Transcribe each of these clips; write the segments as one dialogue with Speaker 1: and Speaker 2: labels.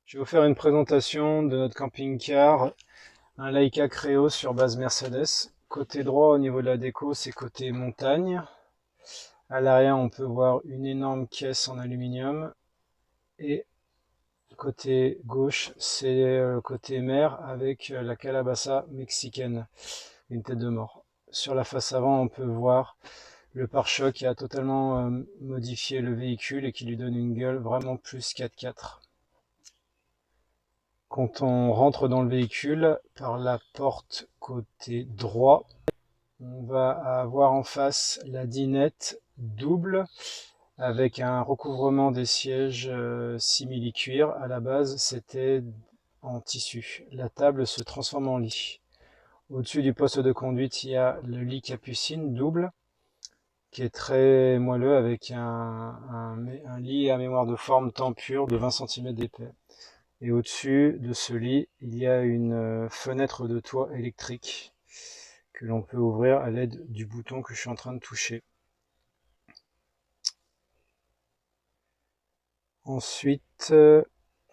Speaker 1: Je vais vous faire une présentation de notre camping-car, un Laika Creo sur base Mercedes. Côté droit au niveau de la déco, c'est côté montagne. À l'arrière, on peut voir une énorme caisse en aluminium. Et côté gauche, c'est le côté mer avec la calabassa mexicaine, une tête de mort. Sur la face avant, on peut voir le pare-choc qui a totalement modifié le véhicule et qui lui donne une gueule vraiment plus 4x4. Quand on rentre dans le véhicule par la porte côté droit, on va avoir en face la dinette double avec un recouvrement des sièges simili-cuir. À la base, c'était en tissu. La table se transforme en lit. Au-dessus du poste de conduite, il y a le lit capucine double qui est très moelleux avec un lit à mémoire de forme tempure de 20 cm d'épais. Et au-dessus de ce lit, il y a une fenêtre de toit électrique que l'on peut ouvrir à l'aide du bouton que je suis en train de toucher. Ensuite,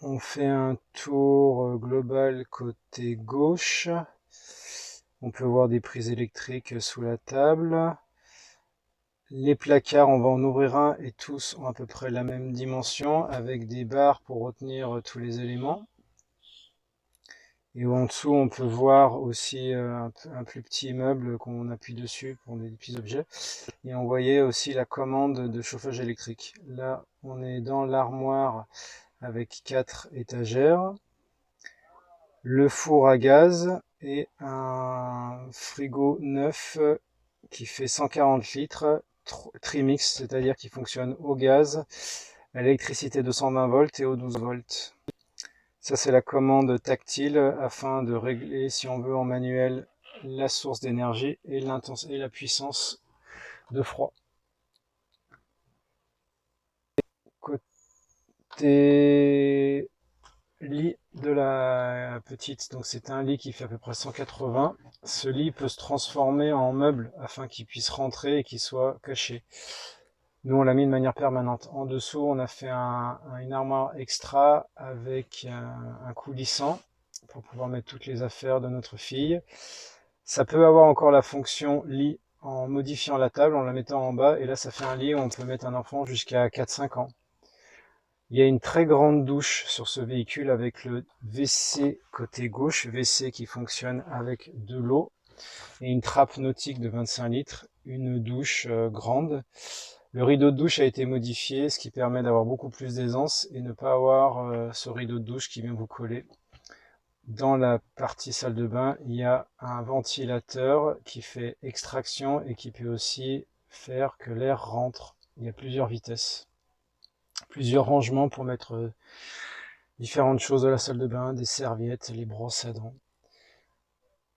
Speaker 1: on fait un tour global côté gauche. On peut voir des prises électriques sous la table. Les placards, on va en ouvrir un et tous ont à peu près la même dimension avec des barres pour retenir tous les éléments. Et en dessous, on peut voir aussi un plus petit meuble qu'on appuie dessus pour des petits objets. Et on voyait aussi la commande de chauffage électrique. Là, on est dans l'armoire avec 4 étagères, le four à gaz et un frigo neuf qui fait 140 litres, trimix, c'est-à-dire qui fonctionne au gaz, à l'électricité de 220 volts et au 12 volts. Ça, c'est la commande tactile afin de régler, si on veut, en manuel, la source d'énergie et la puissance de froid. Côté lit de la petite, donc c'est un lit qui fait à peu près 180. Ce lit peut se transformer en meuble afin qu'il puisse rentrer et qu'il soit caché. Nous, on l'a mis de manière permanente. En dessous, on a fait une armoire extra avec un coulissant pour pouvoir mettre toutes les affaires de notre fille. Ça peut avoir encore la fonction lit en modifiant la table, en la mettant en bas. Et là, ça fait un lit où on peut mettre un enfant jusqu'à 4-5 ans. Il y a une très grande douche sur ce véhicule avec le WC côté gauche, WC qui fonctionne avec de l'eau et une trappe nautique de 25 litres, une douche grande. Le rideau de douche a été modifié, ce qui permet d'avoir beaucoup plus d'aisance et ne pas avoir ce rideau de douche qui vient vous coller. Dans la partie salle de bain, il y a un ventilateur qui fait extraction et qui peut aussi faire que l'air rentre. Il y a plusieurs vitesses, plusieurs rangements pour mettre différentes choses de la salle de bain, des serviettes, les brosses à dents.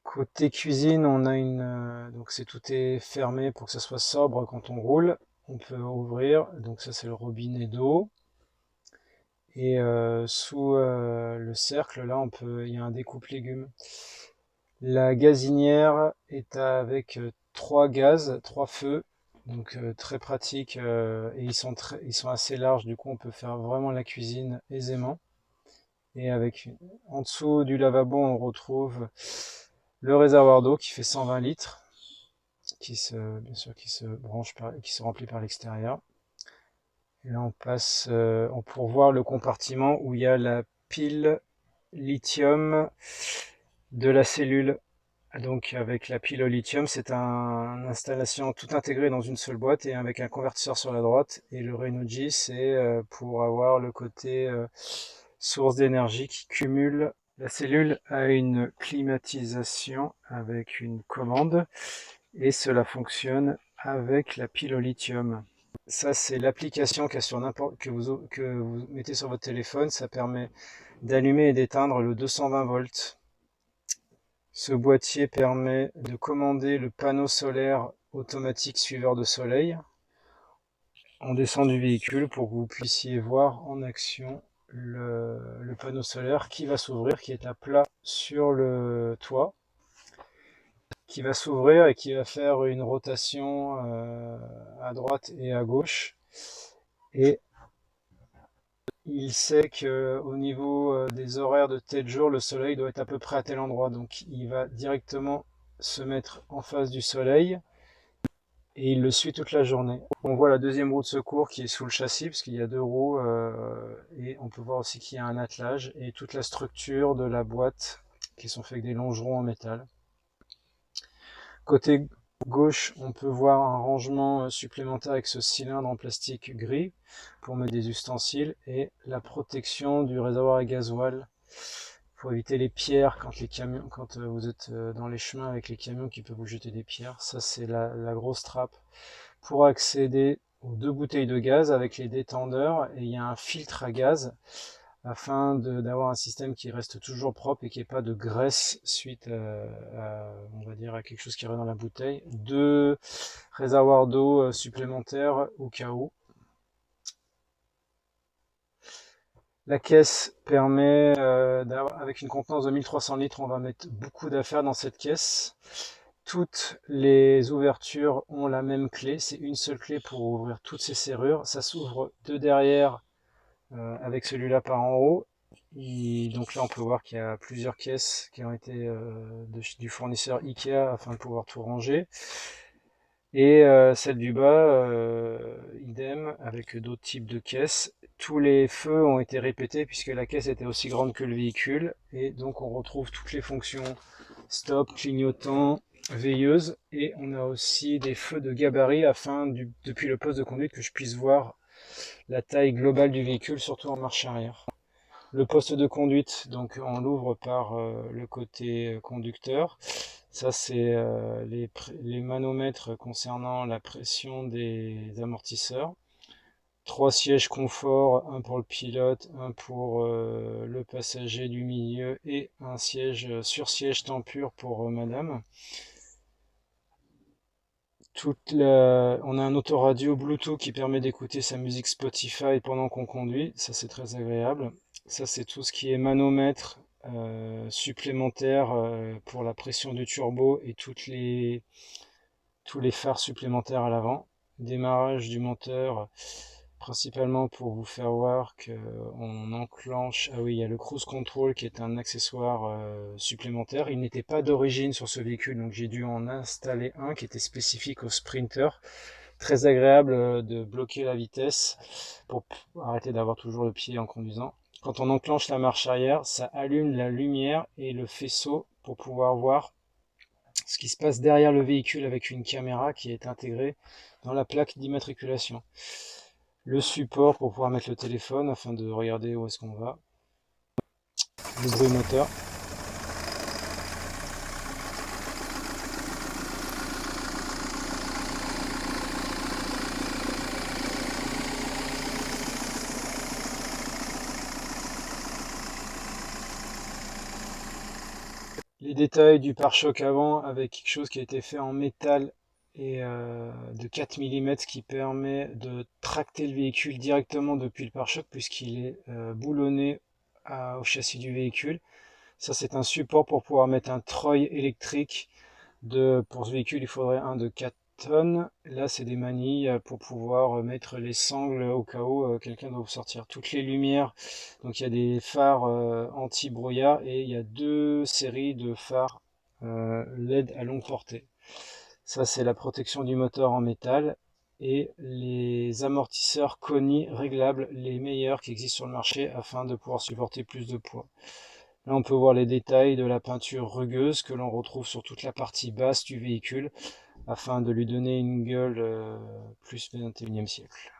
Speaker 1: Côté cuisine, on a donc tout est fermé pour que ça soit sobre quand on roule. On peut ouvrir, donc ça c'est le robinet d'eau. Et sous le cercle, là, il y a un découpe légumes. La gazinière est avec 3 gaz, 3 feux, donc très pratique. Et ils sont assez larges, du coup on peut faire vraiment la cuisine aisément. Et en dessous du lavabo, on retrouve le réservoir d'eau qui fait 120 litres, bien sûr, qui se branche qui se remplit par l'extérieur. Et là, on passe pour voir le compartiment où il y a la pile lithium de la cellule. Donc, avec la pile au lithium, c'est une installation tout intégrée dans une seule boîte et avec un convertisseur sur la droite. Et le Renogy, c'est pour avoir le côté source d'énergie qui cumule. La cellule a une climatisation avec une commande et cela fonctionne avec la pile au lithium. Ça, c'est l'application que vous mettez sur votre téléphone. Ça permet d'allumer et d'éteindre le 220 volts. Ce boîtier permet de commander le panneau solaire automatique suiveur de soleil. On descend du véhicule pour que vous puissiez voir en action le panneau solaire qui va s'ouvrir, qui est à plat sur le toit, qui va s'ouvrir et qui va faire une rotation à droite et à gauche. Et il sait que au niveau des horaires de tel jour, le soleil doit être à peu près à tel endroit. Donc il va directement se mettre en face du soleil et il le suit toute la journée. On voit la deuxième roue de secours qui est sous le châssis parce qu'il y a deux roues et on peut voir aussi qu'il y a un attelage et toute la structure de la boîte qui sont faits avec des longerons en métal. Côté gauche, on peut voir un rangement supplémentaire avec ce cylindre en plastique gris pour mettre des ustensiles et la protection du réservoir à gasoil pour éviter les pierres quand les camions, quand vous êtes dans les chemins avec les camions qui peuvent vous jeter des pierres. Ça, c'est la grosse trappe pour accéder aux deux bouteilles de gaz avec les détendeurs et il y a un filtre à gaz afin d'avoir un système qui reste toujours propre et qu'il n'y ait pas de graisse suite on va dire, à quelque chose qui reste dans la bouteille. Deux réservoirs d'eau supplémentaires au cas où. La caisse permet, avec une contenance de 1300 litres, on va mettre beaucoup d'affaires dans cette caisse. Toutes les ouvertures ont la même clé, c'est une seule clé pour ouvrir toutes ces serrures. Ça s'ouvre de derrière avec celui-là par en haut. Et donc là, on peut voir qu'il y a plusieurs caisses qui ont été du fournisseur Ikea afin de pouvoir tout ranger. Et celle du bas, idem, avec d'autres types de caisses. Tous les feux ont été répétés puisque la caisse était aussi grande que le véhicule. Et donc on retrouve toutes les fonctions stop, clignotant, veilleuse. Et on a aussi des feux de gabarit afin, depuis le poste de conduite, que je puisse voir la taille globale du véhicule, surtout en marche arrière. Le poste de conduite, donc on l'ouvre par le côté conducteur. Ça, c'est les manomètres concernant la pression des amortisseurs. 3 sièges confort, un pour le pilote, un pour le passager du milieu et un siège sur-siège tempure pour madame. On a un autoradio Bluetooth qui permet d'écouter sa musique Spotify pendant qu'on conduit. Ça, c'est très agréable. Ça, c'est tout ce qui est manomètre supplémentaire pour la pression du turbo et tous les phares supplémentaires à l'avant. Démarrage du moteur, principalement pour vous faire voir qu'on enclenche. Ah oui, il y a le cruise control qui est un accessoire supplémentaire. Il n'était pas d'origine sur ce véhicule, donc j'ai dû en installer un qui était spécifique au Sprinter. Très agréable de bloquer la vitesse pour arrêter d'avoir toujours le pied en conduisant. Quand on enclenche la marche arrière, ça allume la lumière et le faisceau pour pouvoir voir ce qui se passe derrière le véhicule avec une caméra qui est intégrée dans la plaque d'immatriculation. Le support pour pouvoir mettre le téléphone afin de regarder où est-ce qu'on va. Le bruit moteur. Les détails du pare-choc avant avec quelque chose qui a été fait en métal et de 4 mm qui permet de tracter le véhicule directement depuis le pare-choc puisqu'il est boulonné au châssis du véhicule. Ça, c'est un support pour pouvoir mettre un treuil électrique. Pour ce véhicule, il faudrait un de 4 tonnes. Là, c'est des manilles pour pouvoir mettre les sangles au cas où quelqu'un doit sortir. Toutes les lumières, donc il y a des phares anti-brouillard et il y a deux séries de phares LED à longue portée. Ça, c'est la protection du moteur en métal et les amortisseurs Koni réglables, les meilleurs qui existent sur le marché afin de pouvoir supporter plus de poids. Là, on peut voir les détails de la peinture rugueuse que l'on retrouve sur toute la partie basse du véhicule afin de lui donner une gueule plus 21e siècle.